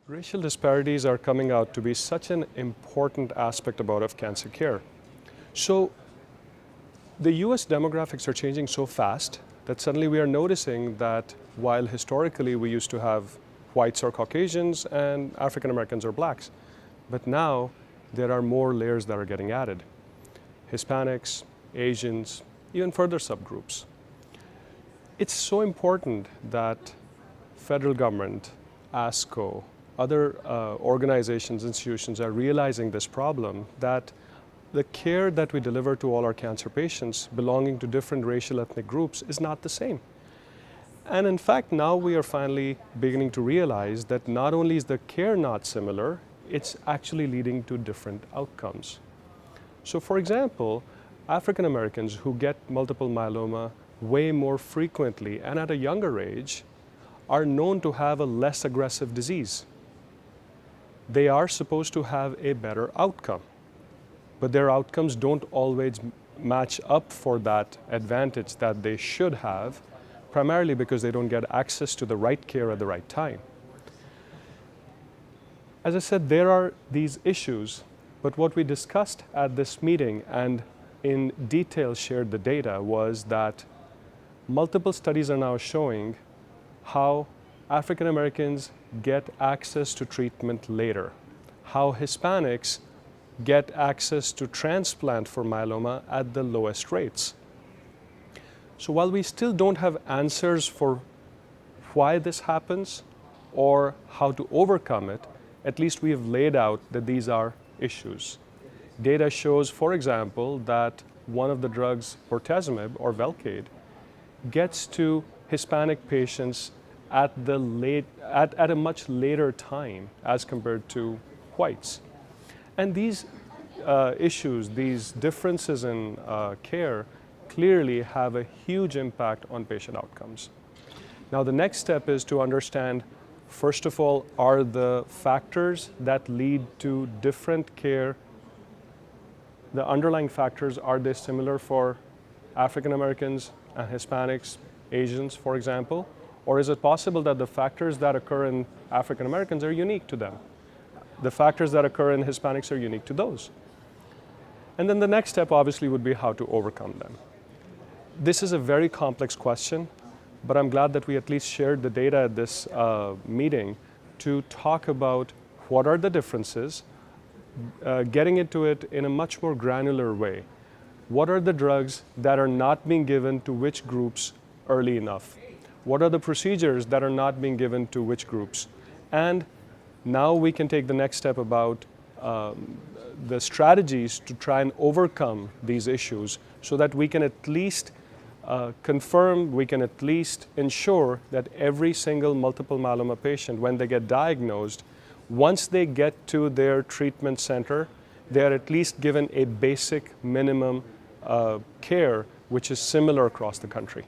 Racial disparities are coming out to be such an important aspect of cancer care. So the US demographics are changing so fast that suddenly we are noticing that while historically we used to have whites or Caucasians and African Americans or blacks, but now there are more layers that are getting added. Hispanics, Asians, even further subgroups. It's so important that federal government, ASCO, other organizations, institutions are realizing this problem, that the care that we deliver to all our cancer patients belonging to different racial ethnic groups is not the same. And in fact, now we are finally beginning to realize that not only is the care not similar, it's actually leading to different outcomes. So for example, African Americans who get multiple myeloma way more frequently and at a younger age are known to have a less aggressive disease. They are supposed to have a better outcome, but their outcomes don't always match up for that advantage that they should have, primarily because they don't get access to the right care at the right time. As I said, there are these issues, but what we discussed at this meeting and in detail shared the data was that multiple studies are now showing how African Americans get access to treatment later, how Hispanics get access to transplant for myeloma at the lowest rates. So while we still don't have answers for why this happens or how to overcome it, at least we have laid out that these are issues. Data shows, for example, that one of the drugs, bortezomib or Velcade, gets to Hispanic patients at a much later time as compared to whites. And these issues, these differences in care clearly have a huge impact on patient outcomes. Now the next step is to understand, first of all, are the factors that lead to different care, the underlying factors, are they similar for African Americans and Hispanics, Asians, for example? Or is it possible that the factors that occur in African Americans are unique to them? The factors that occur in Hispanics are unique to those. And then the next step obviously would be how to overcome them. This is a very complex question, but I'm glad that we at least shared the data at this meeting to talk about what are the differences, getting into it in a much more granular way. What are the drugs that are not being given to which groups early enough? What are the procedures that are not being given to which groups? And now we can take the next step about the strategies to try and overcome these issues so that we can at least confirm, we can at least ensure that every single multiple myeloma patient, when they get diagnosed, once they get to their treatment center, they are at least given a basic minimum care which is similar across the country.